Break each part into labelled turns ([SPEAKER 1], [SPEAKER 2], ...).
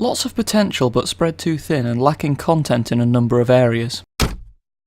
[SPEAKER 1] Lots of potential but spread too thin and lacking content in a number of areas.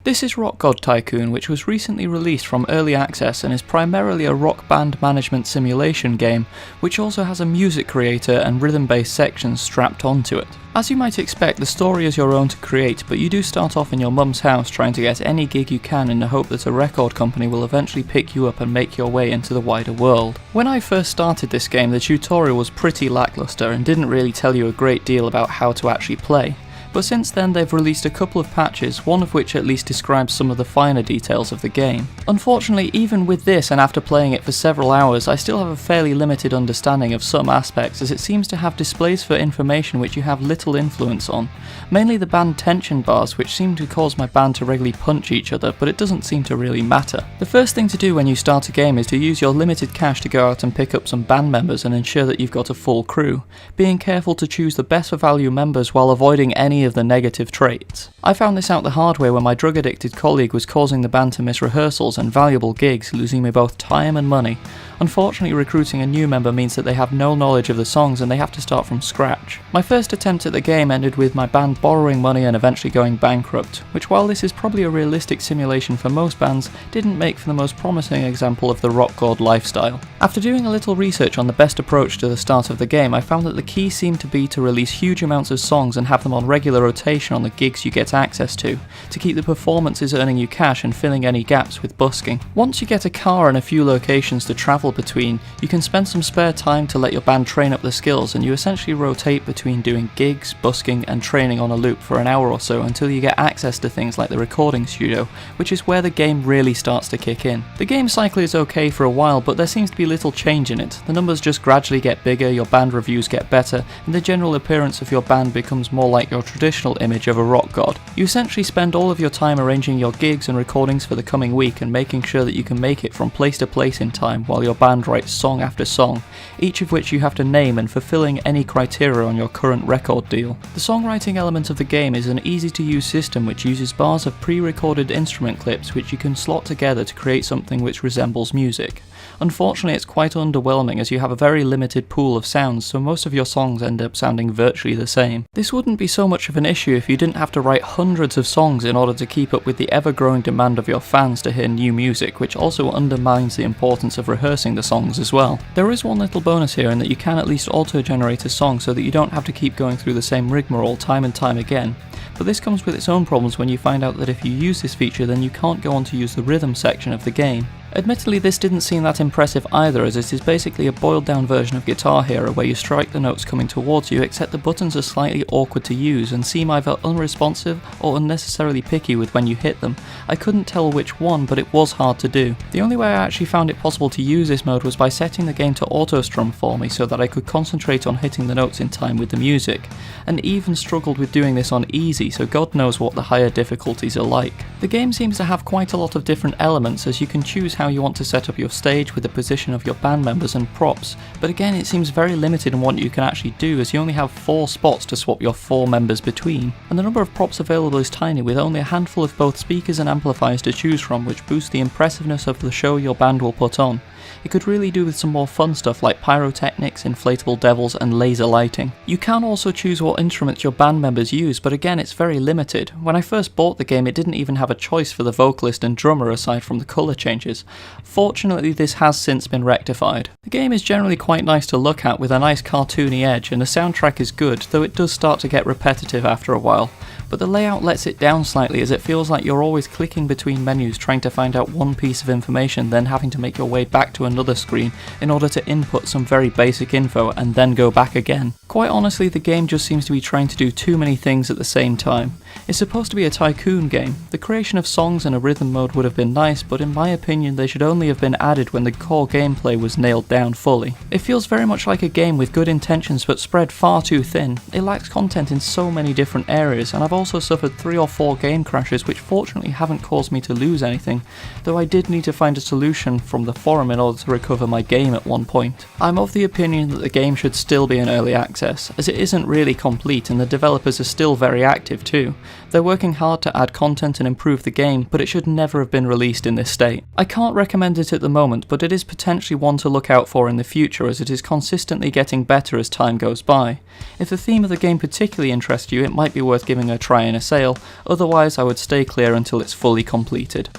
[SPEAKER 1] This is Rock God Tycoon, which was recently released from Early Access and is primarily a rock band management simulation game, which also has a music creator and rhythm-based sections strapped onto it. As you might expect, the story is your own to create, but you do start off in your mum's house trying to get any gig you can in the hope that a record company will eventually pick you up and make your way into the wider world. When I first started this game, the tutorial was pretty lackluster and didn't really tell you a great deal about how to actually play. But since then they've released a couple of patches, one of which at least describes some of the finer details of the game. Unfortunately, even with this and after playing it for several hours, I still have a fairly limited understanding of some aspects, as it seems to have displays for information which you have little influence on. Mainly the band tension bars, which seem to cause my band to regularly punch each other, but it doesn't seem to really matter. The first thing to do when you start a game is to use your limited cash to go out and pick up some band members and ensure that you've got a full crew, being careful to choose the best value members while avoiding any of the negative traits. I found this out the hard way when my drug addicted colleague was causing the band to miss rehearsals and valuable gigs, losing me both time and money. Unfortunately, recruiting a new member means that they have no knowledge of the songs and they have to start from scratch. My first attempt at the game ended with my band borrowing money and eventually going bankrupt, which, while this is probably a realistic simulation for most bands, didn't make for the most promising example of the rock god lifestyle. After doing a little research on the best approach to the start of the game, I found that the key seemed to be to release huge amounts of songs and have them on regular rotation on the gigs you get access to keep the performances earning you cash and filling any gaps with busking. Once you get a car and a few locations to travel between, you can spend some spare time to let your band train up their skills, and you essentially rotate between doing gigs, busking and training on a loop for an hour or so until you get access to things like the recording studio, which is where the game really starts to kick in. The game cycle is okay for a while, but there seems to be little change in it. The numbers just gradually get bigger, your band reviews get better, and the general appearance of your band becomes more like your traditional image of a rock god. You essentially spend all of your time arranging your gigs and recordings for the coming week and making sure that you can make it from place to place in time while your band writes song after song, each of which you have to name and fulfilling any criteria on your current record deal. The songwriting element of the game is an easy to use system which uses bars of pre-recorded instrument clips which you can slot together to create something which resembles music. Unfortunately, it's quite underwhelming as you have a very limited pool of sounds, so most of your songs end up sounding virtually the same. This wouldn't be so much of an issue if you didn't have to write hundreds of songs in order to keep up with the ever-growing demand of your fans to hear new music, which also undermines the importance of rehearsing the songs as well. There is one little bonus here in that you can at least auto-generate a song so that you don't have to keep going through the same rigmarole time and time again. But this comes with its own problems when you find out that if you use this feature then you can't go on to use the rhythm section of the game. Admittedly, this didn't seem that impressive either, as it is basically a boiled down version of Guitar Hero where you strike the notes coming towards you, except the buttons are slightly awkward to use and seem either unresponsive or unnecessarily picky with when you hit them. I couldn't tell which one, but it was hard to do. The only way I actually found it possible to use this mode was by setting the game to auto strum for me so that I could concentrate on hitting the notes in time with the music, and even struggled with doing this on easy, so God knows what the higher difficulties are like. The game seems to have quite a lot of different elements, as you can choose how you want to set up your stage with the position of your band members and props, but again it seems very limited in what you can actually do, as you only have 4 spots to swap your 4 members between, and the number of props available is tiny, with only a handful of both speakers and amplifiers to choose from, which boosts the impressiveness of the show your band will put on. It could really do with some more fun stuff like pyrotechnics, inflatable devils and laser lighting. You can also choose what instruments your band members use, but again it's very limited. When I first bought the game it didn't even have a choice for the vocalist and drummer aside from the colour changes. Fortunately this has since been rectified. The game is generally quite nice to look at with a nice cartoony edge, and the soundtrack is good, though it does start to get repetitive after a while. But the layout lets it down slightly, as it feels like you're always clicking between menus trying to find out one piece of information, then having to make your way back to another screen in order to input some very basic info and then go back again. Quite honestly, the game just seems to be trying to do too many things at the same time. It's supposed to be a tycoon game. The creation of songs and a rhythm mode would have been nice, but in my opinion they should only have been added when the core gameplay was nailed down fully. It feels very much like a game with good intentions but spread far too thin. It lacks content in so many different areas, and I've also suffered 3 or 4 game crashes which fortunately haven't caused me to lose anything, though I did need to find a solution from the forum in order to recover my game at one point. I'm of the opinion that the game should still be in early access, as it isn't really complete and the developers are still very active too, They're working hard to add content and improve the game, but it should never have been released in this state. I can't recommend it at the moment, but it is potentially one to look out for in the future as it is consistently getting better as time goes by. If the theme of the game particularly interests you, it might be worth giving a try in a sale, otherwise I would stay clear until it's fully completed.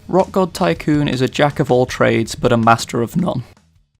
[SPEAKER 1] Rock God Tycoon is a jack of all trades, but a master of none.